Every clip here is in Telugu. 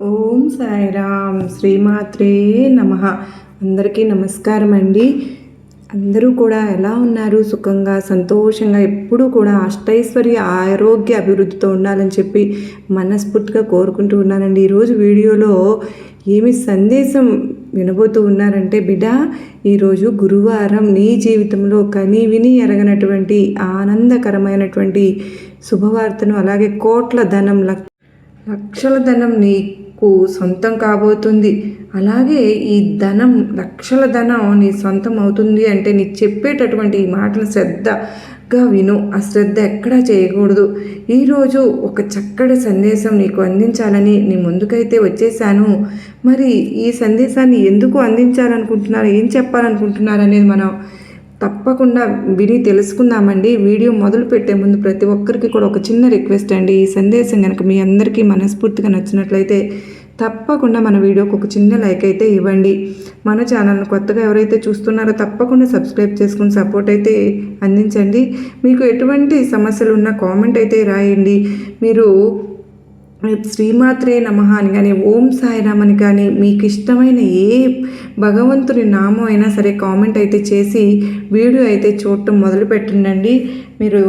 ఓం సాయిరామ్ శ్రీమాత్రే నమః. అందరికీ నమస్కారం అండి. అందరూ కూడా ఎలా ఉన్నారు? సుఖంగా సంతోషంగా ఎప్పుడూ కూడా అష్టైశ్వర్య ఆరోగ్య అభివృద్ధితో ఉండాలని చెప్పి మనస్ఫూర్తిగా కోరుకుంటూ ఉన్నానండి. ఈరోజు వీడియోలో ఏమి సందేశం వినబోతూ ఉన్నారంటే, బిడ్డ, ఈరోజు గురువారం నీ జీవితంలో కని విని ఎరగనటువంటి ఆనందకరమైనటువంటి శుభవార్తను, అలాగే కోట్ల ధనం లక్షల ధనం నీకు సొంతం కాబోతుంది. అలాగే ఈ ధనం, లక్షల ధనం నీ సొంతం అవుతుంది అంటే నీ చెప్పేటటువంటి ఈ మాటలు శ్రద్ధగా విను. ఆ శ్రద్ధ ఎక్కడా చేయకూడదు. ఈరోజు ఒక చక్కటి సందేశం నీకు అందించాలని నీ ముందుకైతే వచ్చేసాను. మరి ఈ సందేశాన్ని ఎందుకు అందించాలనుకుంటున్నారు, ఏం చెప్పాలనుకుంటున్నారు అనేది మనం తప్పకుండా విని తెలుసుకుందామండి. వీడియో మొదలు పెట్టే ముందు ప్రతి ఒక్కరికి కూడా ఒక చిన్న రిక్వెస్ట్ అండి. ఈ సందేశం కనుక మీ అందరికీ మనస్ఫూర్తిగా నచ్చినట్లయితే తప్పకుండా మన వీడియోకి ఒక చిన్న లైక్ అయితే ఇవ్వండి. మన ఛానల్ని కొత్తగా ఎవరైతే చూస్తున్నారో తప్పకుండా సబ్స్క్రైబ్ చేసుకుని సపోర్ట్ అయితే అందించండి. మీకు ఎటువంటి సమస్యలు ఉన్నా కామెంట్ అయితే రాయండి. మీరు శ్రీమాత్రే నమః అని కానీ, ఓం సాయిరామ్ అని కానీ, మీకు ఇష్టమైన ఏ భగవంతుని నామం అయినా సరే కామెంట్ అయితే చేసి వీడియో అయితే చూడటం మొదలు పెట్టండి. మీరు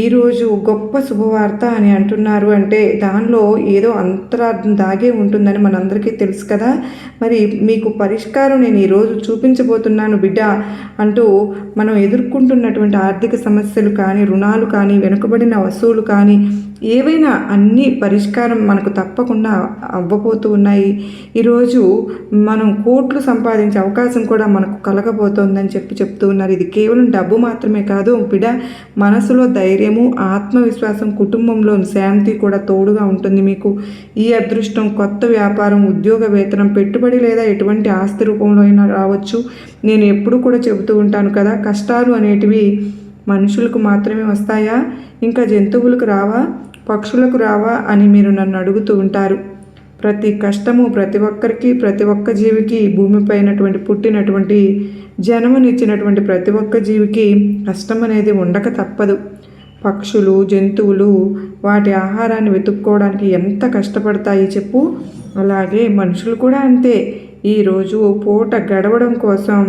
ఈరోజు గొప్ప శుభవార్త అని అంటున్నారు అంటే దానిలో ఏదో అంతరార్థం దాగే ఉంటుందని మనందరికీ తెలుసు కదా. మరి మీకు పరిష్కారం నేను ఈరోజు చూపించబోతున్నాను బిడ్డ అంటూ మనం ఎదుర్కొంటున్నటువంటి ఆర్థిక సమస్యలు కానీ, రుణాలు కానీ, వెనుకబడిన వస్తువులు కానీ, ఏవైనా అన్ని పరిష్కారం మనకు తప్పకుండా అవ్వబోతూ ఉన్నాయి. ఈరోజు మనం కోట్లు సంపాదించే అవకాశం కూడా మనకు కలగబోతోందని చెప్తూ ఉన్నారు. ఇది కేవలం డబ్బు మాత్రమే కాదు బిడ్డ, మనసులో ధైర్యము, ఆత్మవిశ్వాసం, కుటుంబంలో శాంతి కూడా తోడుగా ఉంటుంది మీకు. ఈ అదృష్టం కొత్త వ్యాపారం, ఉద్యోగ వేతనం, పెట్టుబడి లేదా ఎటువంటి ఆస్తి రూపంలో అయినా రావచ్చు. నేను ఎప్పుడు కూడా చెబుతూ ఉంటాను కదా, కష్టాలు అనేటివి మనుషులకు మాత్రమే వస్తాయా, ఇంకా జంతువులకు రావా, పక్షులకు రావా అని మీరు నన్ను అడుగుతూ ఉంటారు. ప్రతి కష్టము ప్రతి ఒక్కరికి, ప్రతి ఒక్క జీవికి, భూమిపైనటువంటి పుట్టినటువంటి జన్మనిచ్చినటువంటి ప్రతి ఒక్క జీవికి కష్టం అనేది ఉండక తప్పదు. పక్షులు, జంతువులు వాటి ఆహారాన్ని వెతుక్కోవడానికి ఎంత కష్టపడతాయి చెప్పు. అలాగే మనుషులు కూడా అంతే. ఈరోజు పూట గడవడం కోసం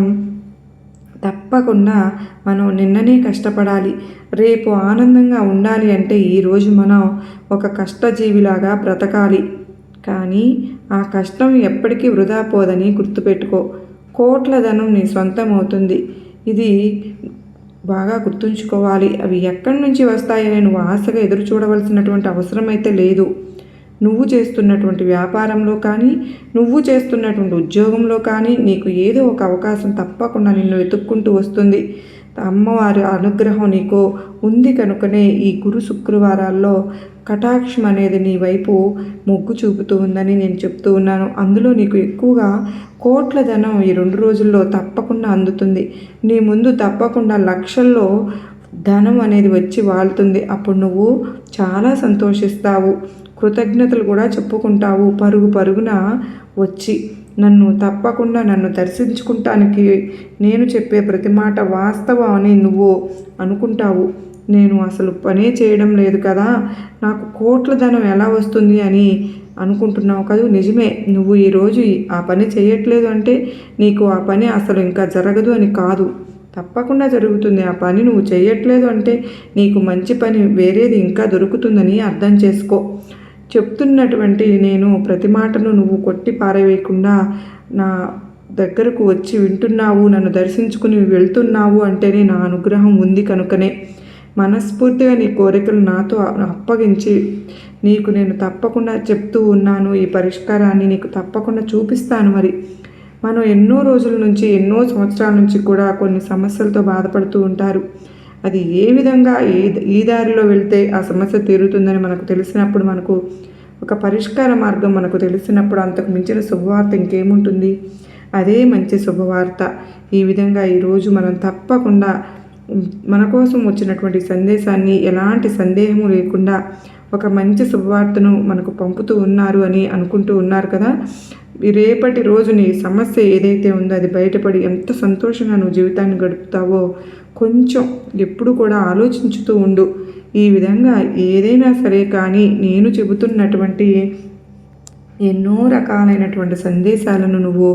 తప్పకుండా మనం నిన్ననే కష్టపడాలి. రేపు ఆనందంగా ఉండాలి అంటే ఈరోజు మనం ఒక కష్టజీవిలాగా బ్రతకాలి. కానీ ఆ కష్టం ఎప్పటికీ వృధా పోదని గుర్తుపెట్టుకో. కోట్ల ధనం నీ సొంతం అవుతుంది. ఇది బాగా గుర్తుంచుకోవాలి. అవి ఎక్కడి నుంచి వస్తాయని నువ్వు ఆశగా ఎదురు చూడవలసినటువంటి అవసరం అయితే లేదు. నువ్వు చేస్తున్నటువంటి వ్యాపారంలో కానీ, నువ్వు చేస్తున్నటువంటి ఉద్యోగంలో కానీ నీకు ఏదో ఒక అవకాశం తప్పకుండా నిన్ను వెతుక్కుంటూ వస్తుంది. అమ్మవారి అనుగ్రహం నీకు ఉంది కనుకనే ఈ గురు శుక్రవారాల్లో కటాక్షం అనేది నీ వైపు మొగ్గు చూపుతూ ఉందని నేను చెప్తూ ఉన్నాను. అందులో నీకు ఎక్కువగా కోట్ల ధనం ఈ 2 రోజుల్లో తప్పకుండా అందుతుంది. నీ ముందు తప్పకుండా లక్షల్లో ధనం అనేది వచ్చి వాళ్తుంది. అప్పుడు నువ్వు చాలా సంతోషిస్తావు, కృతజ్ఞతలు కూడా చెప్పుకుంటావు. పరుగున వచ్చి తప్పకుండా నన్ను దర్శించుకుంటానికి నేను చెప్పే ప్రతి మాట వాస్తవం అని నువ్వు అనుకుంటావు. నేను అసలు పనే చేయడం లేదు కదా, నాకు కోట్ల ధనం ఎలా వస్తుంది అని అనుకుంటున్నావు కదా. నిజమే, నువ్వు ఈరోజు ఆ పని చేయట్లేదు అంటే నీకు ఆ పని అసలు ఇంకా జరగదు అని కాదు, తప్పకుండా జరుగుతుంది. ఆ పని నువ్వు చేయట్లేదు అంటే నీకు మంచి పని వేరేది ఇంకా దొరుకుతుందని అర్థం చేసుకో. చెప్తున్నటువంటి నేను ప్రతి మాటను నువ్వు కొట్టి పారవేయకుండా నా దగ్గరకు వచ్చి వింటున్నావు, నన్ను దర్శించుకుని వెళ్తున్నావు అంటేనే నా అనుగ్రహం ఉంది కనుకనే. మనస్ఫూర్తిగా నీ కోరికలు నాతో అప్పగించి నీకు నేను తప్పకుండా చెప్తూ ఉన్నాను. ఈ పరిష్కారాన్ని నీకు తప్పకుండా చూపిస్తాను. మరి మనం ఎన్నో రోజుల నుంచి, ఎన్నో సంవత్సరాల నుంచి కూడా కొన్ని సమస్యలతో బాధపడుతూ ఉంటారు. అది ఏ విధంగా ఈ దారిలో వెళ్తే ఆ సమస్య తీరుతుందని మనకు తెలిసినప్పుడు, మనకు ఒక పరిష్కార మార్గం మనకు తెలిసినప్పుడు అంతకు మించిన శుభవార్త ఇంకేముంటుంది. అదే మంచి శుభవార్త. ఈ విధంగా ఈరోజు మనం తప్పకుండా మన కోసం వచ్చినటువంటి సందేశాన్ని ఎలాంటి సందేహము లేకుండా ఒక మంచి శుభవార్తను మనకు పంపుతూ ఉన్నారు అని అనుకుంటూ ఉన్నారు కదా. రేపటి రోజు నీ సమస్య ఏదైతే ఉందో అది బయటపడి ఎంత సంతోషంగా నువ్వు జీవితాన్ని గడుపుతావో కొంచెం ఎప్పుడు కూడా ఆలోచించుతూ ఉండు. ఈ విధంగా ఏదైనా సరే కానీ నేను చెబుతున్నటువంటి ఎన్నో రకాలైనటువంటి సందేశాలను నువ్వు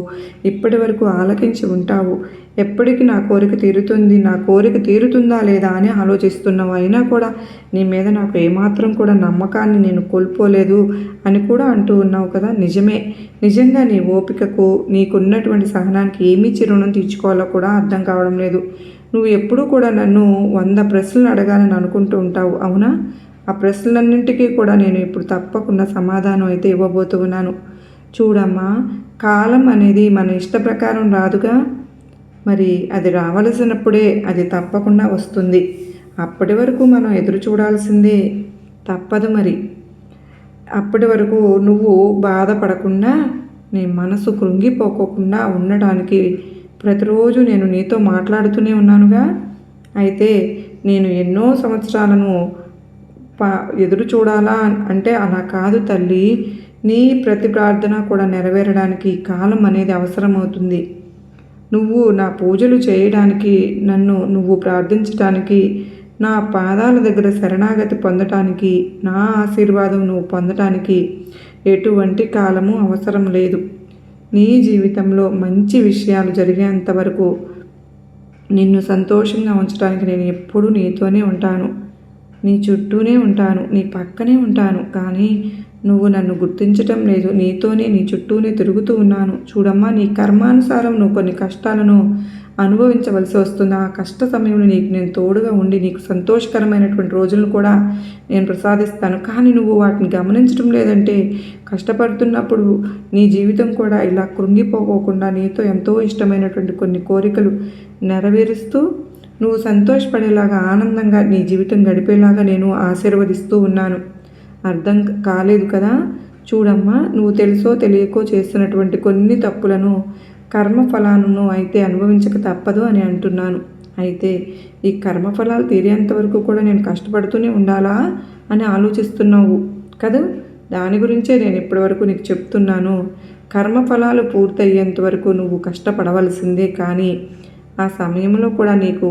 ఇప్పటి వరకు ఆలకించి ఉంటావు. ఎప్పటికి నా కోరిక తీరుతుంది, నా కోరిక తీరుతుందా లేదా అని ఆలోచిస్తున్నావు. అయినా కూడా నీ మీద నాకు ఏమాత్రం కూడా నమ్మకాన్ని నేను కోల్పోలేదు అని కూడా అంటూ ఉన్నావు కదా. నిజమే. నిజంగా నీ ఓపికకు, నీకున్నటువంటి సహనానికి ఏమిచ్చి రుణం తీర్చుకోవాలో కూడా అర్థం కావడం లేదు. నువ్వు ఎప్పుడూ కూడా నన్ను 100 ప్రశ్నలు అడగాలని అనుకుంటూ ఉంటావు, అవునా? ఆ ప్రశ్నలన్నింటికీ కూడా నేను ఇప్పుడు తప్పకుండా సమాధానం అయితే ఇవ్వబోతూ ఉన్నాను. చూడమ్మా, కాలం అనేది మన ఇష్ట ప్రకారం రాదుగా. మరి అది రావలసినప్పుడే అది తప్పకుండా వస్తుంది. అప్పటి వరకు మనం ఎదురు చూడాల్సిందే, తప్పదు మరి. అప్పటి వరకు నువ్వు బాధపడకుండా, నీ మనసు కృంగిపోకోకుండా ఉండడానికి ప్రతిరోజు నేను నీతో మాట్లాడుతూనే ఉన్నానుగా. అయితే నేను ఎన్నో సంవత్సరాలను ఎదురు చూడాలా అంటే అలా కాదు తల్లి. నీ ప్రతి ప్రార్థన కూడా నెరవేరడానికి కాలం అనేది అవసరమవుతుంది. నువ్వు నా పూజలు చేయడానికి, నన్ను నువ్వు ప్రార్థించటానికి, నా పాదాల దగ్గర శరణాగతి పొందటానికి, నా ఆశీర్వాదం నువ్వు పొందటానికి ఎటువంటి కాలము అవసరం లేదు. నీ జీవితంలో మంచి విషయాలు జరిగేంత వరకు నిన్ను సంతోషంగా ఉంచడానికి నేను ఎప్పుడూ నీతోనే ఉంటాను, నీ చుట్టూనే ఉంటాను, నీ పక్కనే ఉంటాను. కానీ నువ్వు నన్ను గుర్తించటం లేదు. నీతోనే, నీ చుట్టూనే తిరుగుతూ ఉన్నాను. చూడమ్మా, నీ కర్మానుసారం నువ్వు కొన్ని కష్టాలను అనుభవించవలసి వస్తుంది. ఆ కష్ట సమయంలో నీకు నేను తోడుగా ఉండి నీకు సంతోషకరమైనటువంటి రోజులను కూడా నేను ప్రసాదిస్తాను. కానీ నువ్వు వాటిని గమనించడం లేదంటే కష్టపడుతున్నప్పుడు నీ జీవితం కూడా ఇలా కృంగిపోకోకుండా నీతో ఎంతో ఇష్టమైనటువంటి కొన్ని కోరికలు నెరవేరుస్తూ నువ్వు సంతోషపడేలాగా, ఆనందంగా నీ జీవితం గడిపేలాగా నేను ఆశీర్వదిస్తూ ఉన్నాను. అర్థం కాలేదు కదా. చూడమ్మా, నువ్వు తెలుసో తెలియకో చేస్తున్నటువంటి కొన్ని తప్పులను, కర్మఫలాలను అయితే అనుభవించక తప్పదు అని అంటున్నాను. అయితే ఈ కర్మఫలాలు తీరేంత వరకు కూడా నేను కష్టపడుతూనే ఉండాలా అని ఆలోచిస్తున్నావు కదా. దాని గురించే నేను ఇప్పటివరకు నీకు చెప్తున్నాను. కర్మఫలాలు పూర్తయ్యేంత వరకు నువ్వు కష్టపడవలసిందే. కానీ ఆ సమయంలో కూడా నీకు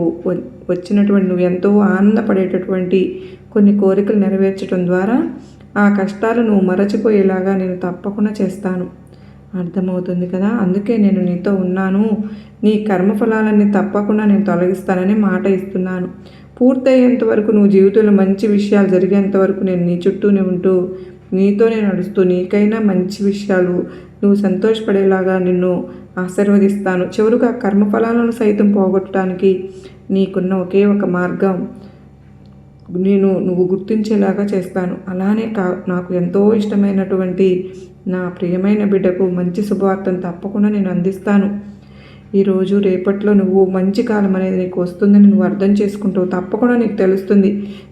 వచ్చినటువంటి, నువ్వు ఎంతో ఆనందపడేటటువంటి కొన్ని కోరికలు నెరవేర్చడం ద్వారా ఆ కష్టాలు నువ్వు మరచిపోయేలాగా నేను తప్పకుండా చేస్తాను. అర్థమవుతుంది కదా. అందుకే నేను నీతో ఉన్నాను. నీ కర్మఫలాలన్నీ తప్పకుండా నేను తొలగిస్తానని మాట ఇస్తున్నాను. పూర్తయ్యేంత వరకు, నువ్వు జీవితంలో మంచి విషయాలు జరిగేంత వరకు నేను నీ చుట్టూనే ఉంటూ, నీతోనే నడుస్తూ, నీకైనా మంచి విషయాలు, నువ్వు సంతోషపడేలాగా నిన్ను ఆశీర్వదిస్తాను. చివరిగా కర్మఫలాలను సైతం పోగొట్టడానికి నీకున్న ఒకే ఒక మార్గం నువ్వు గుర్తించేలాగా చేస్తాను. అలానే నాకు ఎంతో ఇష్టమైనటువంటి నా ప్రియమైన బిడ్డకు మంచి శుభవార్తను తప్పకుండా నేను అందిస్తాను. ఈరోజు రేపట్లో నువ్వు మంచి కాలం అనేది నీకు వస్తుందని నువ్వు అర్థం చేసుకుంటావు. తప్పకుండా నీకు తెలుస్తుంది.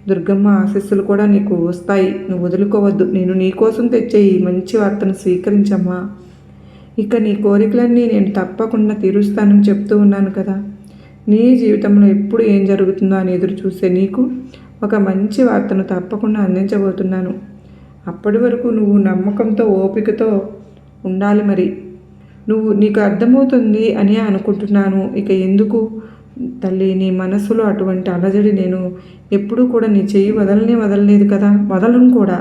దుర్గమ్మ ఆశీస్సులు కూడా నీకు వస్తాయి. నువ్వు వదులుకోవద్దు. నేను నీ కోసం తెచ్చే ఈ మంచి వార్తను స్వీకరించమ్మా. ఇక నీ కోరికలన్నీ నేను తప్పకుండా తీరుస్తానని చెప్తూ ఉన్నాను కదా. నీ జీవితంలో ఎప్పుడు ఏం జరుగుతుందో అని ఎదురు చూసే నీకు ఒక మంచి వార్తను తప్పకుండా అందించబోతున్నాను. అప్పటి వరకు నువ్వు నమ్మకంతో, ఓపికతో ఉండాలి. మరి నీకు అర్థమవుతుంది అని అనుకుంటున్నాను. ఇక ఎందుకు తల్లి, నీ మనసులో అటువంటి అలజడి నేను ఎప్పుడూ కూడా నీ చెయ్యి వదలలేదు కదా, వదలను కూడా.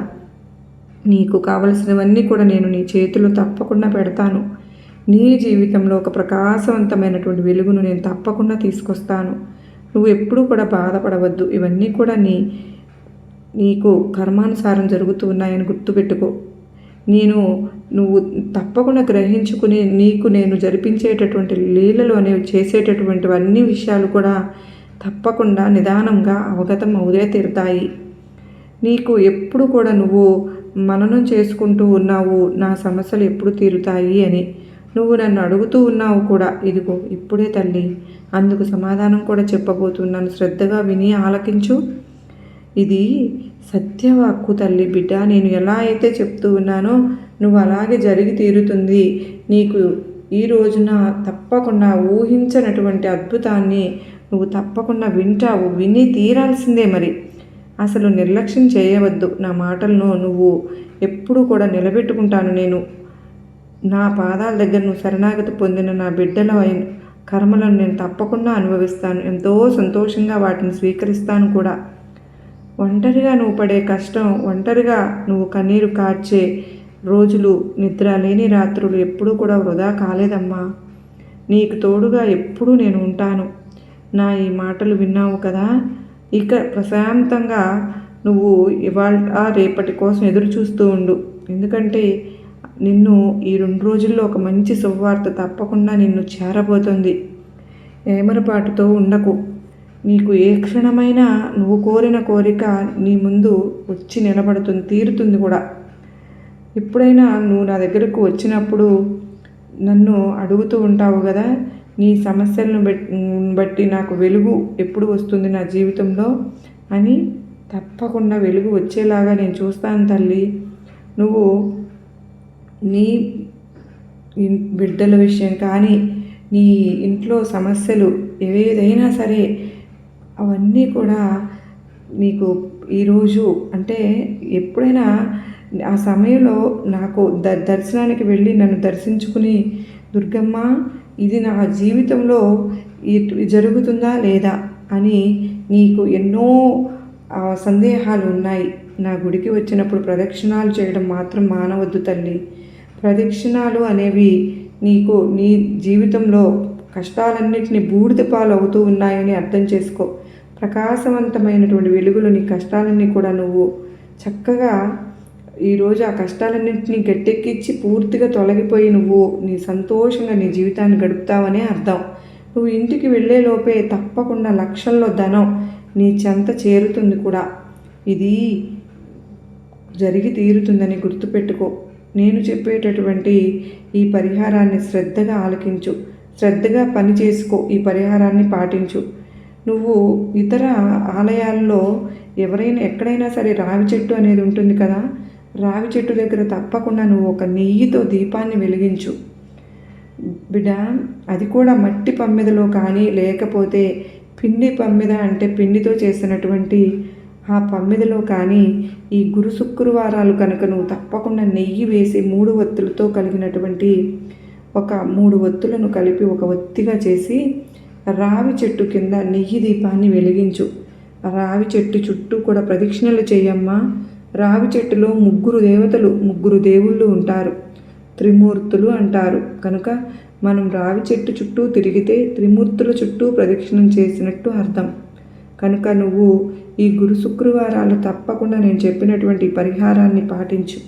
నీకు కావలసినవన్నీ కూడా నేను నీ చేతిలో తప్పకుండా పెడతాను. నీ జీవితంలో ఒక ప్రకాశవంతమైనటువంటి వెలుగును నేను తప్పకుండా తీసుకొస్తాను. నువ్వు ఎప్పుడూ కూడా బాధపడవద్దు. ఇవన్నీ కూడా నీకు కర్మానుసారం జరుగుతూ ఉన్నాయని గుర్తుపెట్టుకో. నువ్వు తప్పకుండా గ్రహించుకుని నీకు నేను జరిపించేటటువంటి లీలలు అనేవి, చేసేటటువంటివన్నీ విషయాలు కూడా తప్పకుండా నిదానంగా అవగతం అవుదే తీరుతాయి. నీకు ఎప్పుడు కూడా నువ్వు మననం చేసుకుంటూ ఉన్నావు, నా సమస్యలు ఎప్పుడు తీరుతాయి అని నువ్వు నన్ను అడుగుతూ ఉన్నావు కూడా. ఇదిగో ఇప్పుడే తల్లి అందుకు సమాధానం కూడా చెప్పబోతున్నాను. శ్రద్ధగా విని ఆలకించు. ఇది సత్యవాక్కు తల్లి. బిడ్డ, నేను ఎలా అయితే చెప్తూ ఉన్నానో నువ్వు అలాగే జరిగి తీరుతుంది. నీకు ఈ రోజున తప్పకుండా ఊహించనటువంటి అద్భుతాన్ని నువ్వు తప్పకుండా వింటావు. విని తీరాల్సిందే. మరి అసలు నిర్లక్ష్యం చేయవద్దు. నా మాటలను నువ్వు ఎప్పుడూ కూడా నిలబెట్టుకుంటాను. నేను నా పాదాల దగ్గర నువ్వు శరణాగతి పొందిన నా బిడ్డల కర్మలను నేను తప్పకుండా అనుభవిస్తాను. ఎంతో సంతోషంగా వాటిని స్వీకరిస్తాను కూడా. ఒంటరిగా నువ్వు పడే కష్టం, ఒంటరిగా నువ్వు కన్నీరు కార్చే రోజులు, నిద్ర లేని రాత్రులు ఎప్పుడూ కూడా వృధా కాలేదమ్మా. నీకు తోడుగా ఎప్పుడూ నేను ఉంటాను. నా ఈ మాటలు విన్నావు కదా, ఇక ప్రశాంతంగా నువ్వు ఇవాళ రేపటి కోసం ఎదురు చూస్తూ ఉండు. ఎందుకంటే నిన్ను ఈ 2 రోజుల్లో ఒక మంచి శుభవార్త తప్పకుండా నిన్ను చేరబోతుంది. ఏమరపాటుతో ఉండకు. నీకు ఏ క్షణమైనా నువ్వు కోరిన కోరిక నీ ముందు వచ్చి నిలబడుతుంది, తీరుతుంది కూడా. ఎప్పుడైనా నువ్వు నా దగ్గరకు వచ్చినప్పుడు నన్ను అడుగుతూ ఉంటావు కదా, నీ సమస్యలను బట్టి నాకు వెలుగు ఎప్పుడు వస్తుంది నా జీవితంలో అని. తప్పకుండా వెలుగు వచ్చేలాగా నేను చూస్తాను తల్లి. నువ్వు నీ బిడ్డల విషయం కానీ, నీ ఇంట్లో సమస్యలు ఏదైనా సరే అవన్నీ కూడా నీకు ఈరోజు అంటే ఎప్పుడైనా ఆ సమయంలో నాకు దర్శనానికి వెళ్ళి నన్ను దర్శించుకుని, దుర్గమ్మ ఇది నా జీవితంలో జరుగుతుందా లేదా అని నీకు ఎన్నో సందేహాలు ఉన్నాయి. నా గుడికి వచ్చినప్పుడు ప్రదక్షిణాలు చేయడం మాత్రం మానవద్దు తల్లి. ప్రదక్షిణాలు అనేవి నీకు నీ జీవితంలో కష్టాలన్నింటినీ బూడిద పాలు అవుతూ ఉన్నాయని అర్థం చేసుకో. ప్రకాశవంతమైనటువంటి వెలుగులు నీ కష్టాలన్నీ కూడా నువ్వు చక్కగా ఈరోజు ఆ కష్టాలన్నింటినీ గట్టెక్కించి పూర్తిగా తొలగిపోయి నువ్వు నీ సంతోషంగా నీ జీవితాన్ని గడుపుతావనే అర్థం. నువ్వు ఇంటికి వెళ్ళేలోపే తప్పకుండా లక్షల్లో ధనం నీ చెంత చేరుతుంది కూడా. ఇది జరిగి తీరుతుందని గుర్తుపెట్టుకో. నేను చెప్పేటటువంటి ఈ పరిహారాన్ని శ్రద్ధగా ఆలకించు, శ్రద్ధగా పని చేసుకో, ఈ పరిహారాన్ని పాటించు. నువ్వు ఇతర ఆలయాల్లో ఎక్కడైనా సరే రావి చెట్టు అనేది ఉంటుంది కదా, రావి చెట్టు దగ్గర తప్పకుండా నువ్వు ఒక నెయ్యితో దీపాన్ని వెలిగించు బిడ్డ. అది కూడా మట్టి పమ్మిదలో కానీ, లేకపోతే పిండి పమ్మిద అంటే పిండితో చేసినటువంటి ఆ పమ్మిదలో కానీ, ఈ గురు శుక్రవారాలు కనుక నువ్వు తప్పకుండా నెయ్యి వేసి 3 ఒత్తులతో కలిగినటువంటి ఒక 3 ఒత్తులను కలిపి ఒక ఒత్తిగా చేసి రావి చెట్టు కింద నెయ్యి దీపాన్ని వెలిగించు. రావి చెట్టు చుట్టూ కూడా ప్రదక్షిణలు చేయమ్మా. రావి చెట్టులో 3 దేవతలు, 3 దేవుళ్ళు ఉంటారు, త్రిమూర్తులు అంటారు. కనుక మనం రావి చెట్టు చుట్టూ తిరిగితే త్రిమూర్తుల చుట్టూ ప్రదక్షిణం చేసినట్టు అర్థం. కనుక నువ్వు ఈ గురు శుక్రవారాలు తప్పకుండా నేను చెప్పినటువంటి పరిహారాన్ని పాటించు.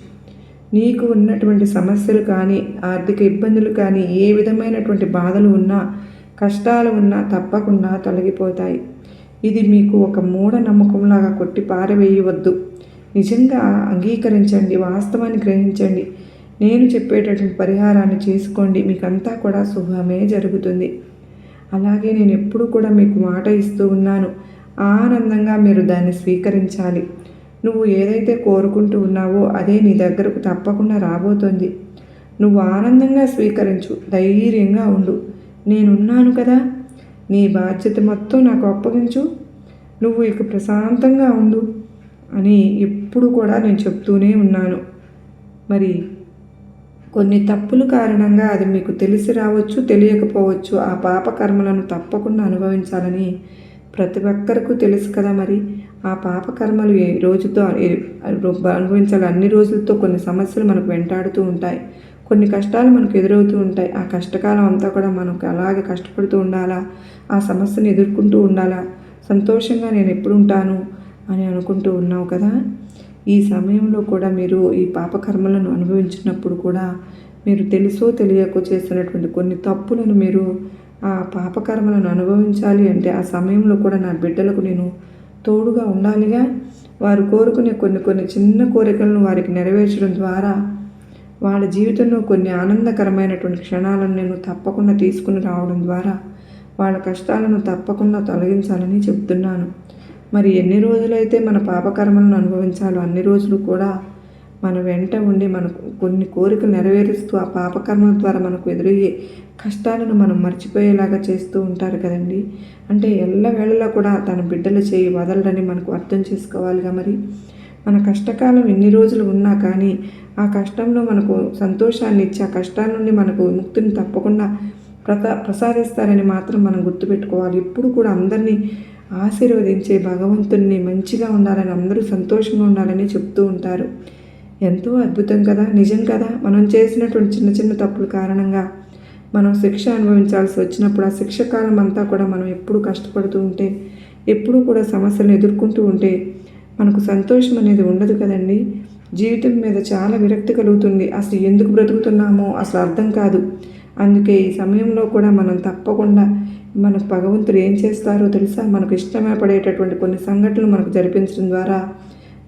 నీకు ఉన్నటువంటి సమస్యలు కానీ, ఆర్థిక ఇబ్బందులు కానీ, ఏ విధమైనటువంటి బాధలు ఉన్నా, కష్టాలు ఉన్నా తప్పకుండా తొలగిపోతాయి. ఇది మీకు ఒక మూఢనమ్మకంలాగా కొట్టి పారవేయవద్దు. నిజంగా అంగీకరించండి, వాస్తవాన్ని గ్రహించండి. నేను చెప్పేటటువంటి పరిహారాన్ని చేసుకోండి, మీకంతా కూడా శుభమే జరుగుతుంది. అలాగే నేను ఎప్పుడు కూడా మీకు మాట ఇస్తూ ఉన్నాను, ఆనందంగా మీరు దాన్ని స్వీకరించాలి. నువ్వు ఏదైతే కోరుకుంటూ ఉన్నావో అదే నీ దగ్గరకు తప్పకుండా రాబోతుంది. నువ్వు ఆనందంగా స్వీకరించు, ధైర్యంగా ఉండు. నేనున్నాను కదా, నీ బాధ్యత మొత్తం నాకు అప్పగించు, నువ్వు ఇక ప్రశాంతంగా ఉండు అని ఎప్పుడు కూడా నేను చెప్తూనే ఉన్నాను. మరి కొన్ని తప్పుల కారణంగా అది మీకు తెలిసి రావచ్చు, తెలియకపోవచ్చు. ఆ పాపకర్మలను తప్పకుండా అనుభవించాలని ప్రతి ఒక్కరికి తెలుసు కదా. మరి ఆ పాపకర్మలు ఏ రోజుతో అనుభవించాలి. అన్ని రోజులతో కొన్ని సమస్యలు మనకు వెంటాడుతూ ఉంటాయి, కొన్ని కష్టాలు మనకు ఎదురవుతూ ఉంటాయి. ఆ కష్టకాలం అంతా కూడా మనకు అలాగే కష్టపడుతూ ఉండాలా, ఆ సమస్యను ఎదుర్కొంటూ ఉండాలా, సంతోషంగా నేను ఎప్పుడు ఉంటాను అని అనుకుంటూ ఉన్నావు కదా. ఈ సమయంలో కూడా మీరు ఈ పాపకర్మలను అనుభవించినప్పుడు కూడా మీరు తెలుసో తెలియకో చేస్తున్నటువంటి కొన్ని తప్పులను మీరు ఆ పాపకర్మలను అనుభవించాలి అంటే ఆ సమయంలో కూడా నా బిడ్డలకు నేను తోడుగా ఉండాలిగా. వారు కోరుకునే కొన్ని చిన్న కోరికలను వారికి నెరవేర్చడం ద్వారా వాళ్ళ జీవితంలో కొన్ని ఆనందకరమైనటువంటి క్షణాలను నేను తప్పకుండా తీసుకుని రావడం ద్వారా వాళ్ళ కష్టాలను తప్పకుండా తొలగించాలని చెప్తున్నాను. మరి ఎన్ని రోజులైతే మన పాపకర్మలను అనుభవించాలో అన్ని రోజులు కూడా మన వెంట ఉండి మనకు కొన్ని కోరికలు నెరవేరుస్తూ ఆ పాపకర్మల ద్వారా మనకు ఎదురయ్యే కష్టాలను మనం మర్చిపోయేలాగా చేస్తూ ఉంటారు కదండి. అంటే ఎల్లవేళలా కూడా తన బిడ్డలు చేయి వదలరని మనకు అర్థం చేసుకోవాలిగా. మరి మన కష్టకాలం ఎన్ని రోజులు ఉన్నా కానీ ఆ కష్టంలో మనకు సంతోషాన్ని ఇచ్చి ఆ కష్టాల నుండి మనకు ముక్తిని తప్పకుండా ప్రసాదిస్తారని మాత్రం మనం గుర్తుపెట్టుకోవాలి. ఎప్పుడు కూడా అందరినీ ఆశీర్వదించే భగవంతుణ్ణి మంచిగా ఉండాలని, అందరూ సంతోషంగా ఉండాలని చెప్తూ ఉంటారు. ఎంతో అద్భుతం కదా, నిజం కదా. మనం చేసినటువంటి చిన్న చిన్న తప్పుల కారణంగా మనం శిక్ష అనుభవించాల్సి వచ్చినప్పుడు ఆ శిక్ష కాలం అంతా కూడా మనం ఎప్పుడూ కష్టపడుతూ ఉంటే, ఎప్పుడూ కూడా సమస్యలను ఎదుర్కొంటూ ఉంటే మనకు సంతోషం అనేది ఉండదు కదండి. జీవితం మీద చాలా విరక్తి కలుగుతుంది. అసలు ఎందుకు బ్రతుకుతున్నామో అసలు అర్థం కాదు. అందుకే ఈ సమయంలో కూడా మనం తప్పకుండా మనకు భగవంతుడు ఏం చేస్తారో తెలుసా? మనకు ఇష్టమే పడేటటువంటి కొన్ని సంఘటనలు మనకు జరిపించడం ద్వారా,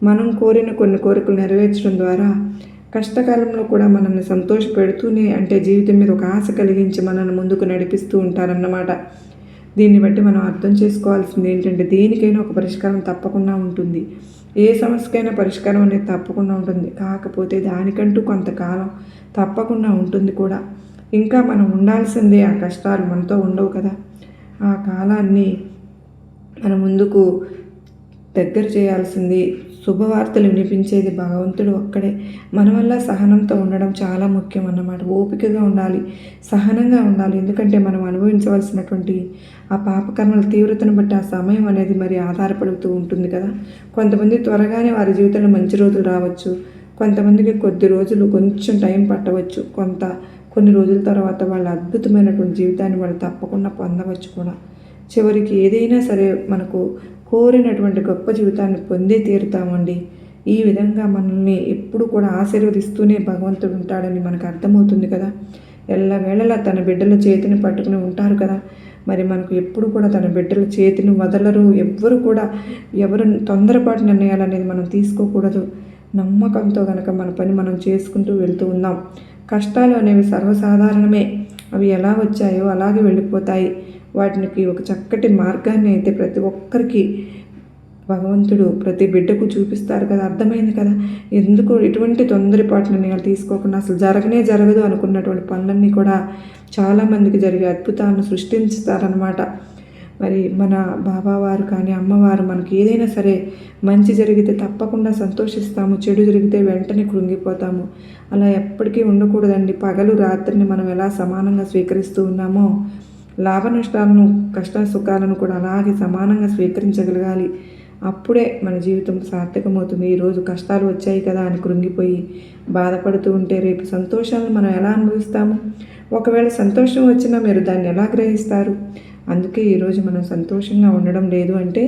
మనం కోరిన కొన్ని కోరికలు నెరవేర్చడం ద్వారా, కష్టకాలంలో కూడా మనల్ని సంతోషపెడుతూనే, అంటే జీవితం మీద ఒక ఆశ కలిగించి మనల్ని ముందుకు నడిపిస్తూ ఉంటారన్నమాట. దీన్ని బట్టి మనం అర్థం చేసుకోవాల్సింది ఏంటంటే, దేనికైనా ఒక పరిష్కారం తప్పకుండా ఉంటుంది. ఏ సమస్యకైనా పరిష్కారం అనేది తప్పకుండా ఉంటుంది. కాకపోతే దానికంటూ కొంతకాలం తప్పకుండా ఉంటుంది కూడా. ఇంకా మనం ఉండాల్సిందే, ఆ కష్టాలు మనతో ఉండవు కదా. ఆ కాలాన్ని మన ముందుకు దగ్గర చేయాల్సింది, శుభవార్తలు వినిపించేది భగవంతుడు ఒక్కడే. మన వల్ల సహనంతో ఉండడం చాలా ముఖ్యం అన్నమాట. ఓపికగా ఉండాలి, సహనంగా ఉండాలి. ఎందుకంటే మనం అనుభవించవలసినటువంటి ఆ పాపకర్మల తీవ్రతను బట్టి ఆ సమయం అనేది మరి ఆధారపడుతూ ఉంటుంది కదా. కొంతమంది త్వరగానే వారి జీవితంలో మంచి రోజులు రావచ్చు, కొంతమందికి కొద్ది రోజులు కొంచెం టైం పట్టవచ్చు, కొన్ని రోజుల తర్వాత వాళ్ళ అద్భుతమైనటువంటి జీవితాన్ని వాళ్ళు తప్పకుండా పొందవచ్చు కూడా. చివరికి ఏదైనా సరే మనకు కోరినటువంటి గొప్ప జీవితాన్ని పొందే తీరుతామండి. ఈ విధంగా మనల్ని ఎప్పుడు కూడా ఆశీర్వదిస్తూనే భగవంతుడు ఉంటాడని మనకు అర్థమవుతుంది కదా. ఎల్లవేళలా తన బిడ్డల చేతిని పట్టుకుని ఉంటారు కదా. మరి మనకు ఎప్పుడు కూడా తన బిడ్డల చేతిని వదలరు. ఎవరు తొందరపాటు నిర్ణయాలు అనేది మనం తీసుకోకూడదు. నమ్మకంతో కనుక మన పని మనం చేసుకుంటూ వెళ్తూ ఉందాం. కష్టాలు అనేవి సర్వసాధారణమే. అవి ఎలా వచ్చాయో అలాగే వెళ్ళిపోతాయి. వాటికి ఒక చక్కటి మార్గాన్ని అయితే ప్రతి ఒక్కరికి భగవంతుడు ప్రతి బిడ్డకు చూపిస్తారు కదా. అర్థమైంది కదా. ఎందుకు ఎటువంటి తొందరపాటు నిర్ణయాలు తీసుకోకుండా అసలు జరగదు అనుకున్నటువంటి పనులన్నీ కూడా చాలామందికి జరిగే అద్భుతాలను సృష్టించుతారనమాట. మరి మన బాబావారు కానీ అమ్మవారు మనకి ఏదైనా సరే మంచి జరిగితే తప్పకుండా సంతోషిస్తాము, చెడు జరిగితే వెంటనే కృంగిపోతాము. అలా ఎప్పటికీ ఉండకూడదండి. పగలు రాత్రిని మనం ఎలా సమానంగా స్వీకరిస్తూ ఉన్నామో, లాభ నష్టాలను, కష్ట సుఖాలను కూడా అలాగే సమానంగా స్వీకరించగలగాలి. అప్పుడే మన జీవితం సార్థకమవుతుంది. ఈరోజు కష్టాలు వచ్చాయి కదా అని కృంగిపోయి బాధపడుతూ ఉంటే రేపు సంతోషాలను మనం ఎలా అనుభవిస్తాము? ఒకవేళ సంతోషం వచ్చినా మీరు దాన్ని ఎలా గ్రహిస్తారు? అందుకే ఈరోజు మనం సంతోషంగా ఉండడం లేదు అంటే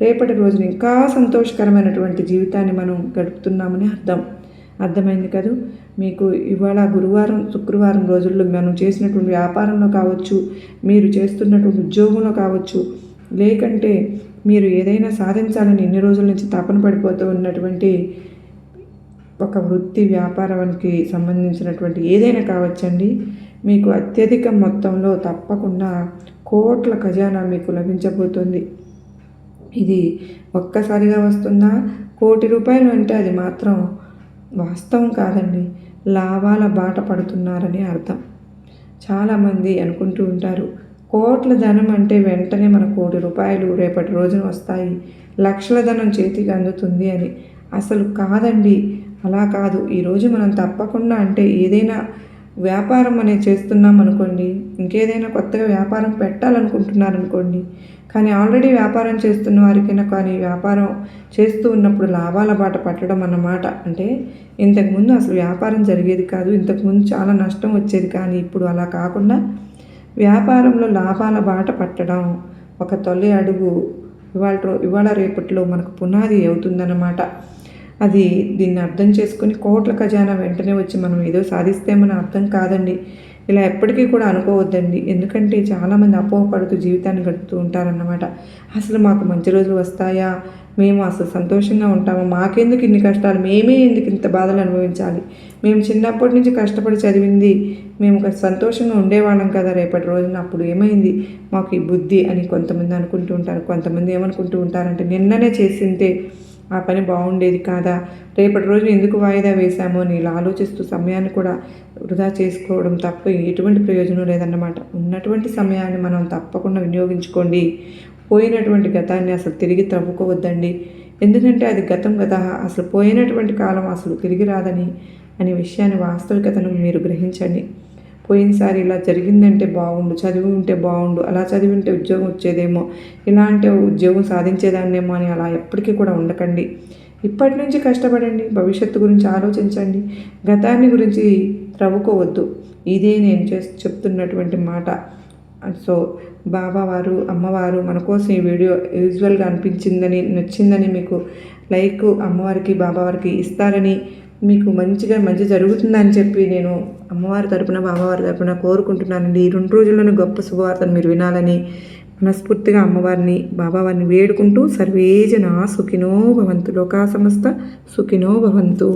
రేపటి రోజున ఇంకా సంతోషకరమైనటువంటి జీవితాన్ని మనం గడుపుతున్నామని అర్థమైంది కదా. మీకు ఇవాళ గురువారం, శుక్రవారం రోజుల్లో మనం చేసినటువంటి వ్యాపారంలో కావచ్చు, మీరు చేస్తున్నటువంటి ఉద్యోగంలో కావచ్చు, లేకంటే మీరు ఏదైనా సాధించాలని ఎన్ని రోజుల నుంచి తపన పడిపోతూ ఉన్నటువంటి ఒక వృత్తి వ్యాపారానికి సంబంధించినటువంటి ఏదైనా కావచ్చండి, మీకు అత్యధిక మొత్తంలో తప్పకుండా కోట్ల ఖజానా మీకు లభించబోతుంది. ఇది ఒక్కసారిగా వస్తుందా? ₹1,00,00,000 అంటే అది మాత్రం వాస్తవం కాదండి. లాభాల బాట పడుతున్నారని అర్థం. చాలామంది అనుకుంటూ ఉంటారు, కోట్ల ధనం అంటే వెంటనే మన ₹1,00,00,000 రేపటి రోజున వస్తాయి, లక్షల ధనం చేతికి అందుతుంది అని. అసలు కాదండి, అలా కాదు. ఈరోజు మనం తప్పకుండా అంటే ఏదైనా వ్యాపారం అనేది చేస్తున్నాం అనుకోండి, ఇంకేదైనా కొత్తగా వ్యాపారం పెట్టాలనుకుంటున్నారనుకోండి, కానీ ఆల్రెడీ వ్యాపారం చేస్తున్న వారికైనా కానీ వ్యాపారం చేస్తూ ఉన్నప్పుడు లాభాల బాట పట్టడం అన్నమాట. అంటే ఇంతకుముందు అసలు వ్యాపారం జరిగేది కాదు, ఇంతకుముందు చాలా నష్టం వచ్చేది, కానీ ఇప్పుడు అలా కాకుండా వ్యాపారంలో లాభాల బాట పట్టడం ఒక తొలి అడుగు ఇవాళ రేపట్లో మనకు పునాది అవుతుందన్నమాట. దీన్ని అర్థం చేసుకుని కోట్ల ఖజానా వెంటనే వచ్చి మనం ఏదో సాధిస్తేమని అర్థం కాదండి. ఇలా ఎప్పటికీ కూడా అనుకోవద్దండి. ఎందుకంటే చాలామంది అపోహపడుతూ జీవితాన్ని గడుపుతూ ఉంటారన్నమాట. అసలు మాకు మంచి రోజులు వస్తాయా, మేము అసలు సంతోషంగా ఉంటామా, మాకెందుకు ఇన్ని కష్టాలు, మేమే ఎందుకు ఇంత బాధలు అనుభవించాలి, మేము చిన్నప్పటి నుంచి కష్టపడి చదివింది మేము సంతోషంగా ఉండేవాళ్ళం కదా, రేపటి రోజున అప్పుడు ఏమైంది మాకు ఈ బుద్ధి అని కొంతమంది అనుకుంటూ ఉంటారు. కొంతమంది ఏమనుకుంటూ ఉంటారంటే నిన్ననే చేసింటే ఆ పని బాగుండేది కాదా, రేపటి రోజు ఎందుకు వాయిదా వేశామో అని ఇలా ఆలోచిస్తూ సమయాన్ని కూడా వృధా చేసుకోవడం తప్ప ఎటువంటి ప్రయోజనం లేదన్నమాట. ఉన్నటువంటి సమయాన్ని మనం తప్పకుండా వినియోగించుకోండి. పోయినటువంటి గతాన్ని అసలు తిరిగి తవ్వుకోవద్దండి. ఎందుకంటే అది గతం కదా, అసలు పోయినటువంటి కాలం అసలు తిరిగి రాదని అనే విషయాన్ని, వాస్తవికతను మీరు గ్రహించండి. పోయినసారి ఇలా జరిగిందంటే బాగుండు, చదివి ఉంటే బాగుండు, అలా చదివి ఉంటే ఉద్యోగం వచ్చేదేమో, ఇలా అంటే ఉద్యోగం సాధించేదాన్నేమో అని అలా ఎప్పటికీ కూడా ఉండకండి. ఇప్పటి నుంచి కష్టపడండి, భవిష్యత్తు గురించి ఆలోచించండి, గతాన్ని గురించి త్రవ్వుకోవద్దు. ఇదే నేను చెప్తున్నటువంటి మాట. సో బాబావారు, అమ్మవారు మన కోసం ఈ వీడియో యూజువల్గా అనిపించిందని, నచ్చిందని మీకు లైక్ అమ్మవారికి బాబావారికి ఇస్తారని, మీకు మంచి జరుగుతుందని చెప్పి నేను అమ్మవారి తరపున బాబావారి తరపున కోరుకుంటున్నానండి. ఈ 2 రోజుల్లోనే గొప్ప శుభవార్తను మీరు వినాలని మనస్ఫూర్తిగా అమ్మవారిని బాబావారిని వేడుకుంటూ, సర్వే జనా సుఖినో భవంతు, లోకా సమస్త సుఖినో భవంతు.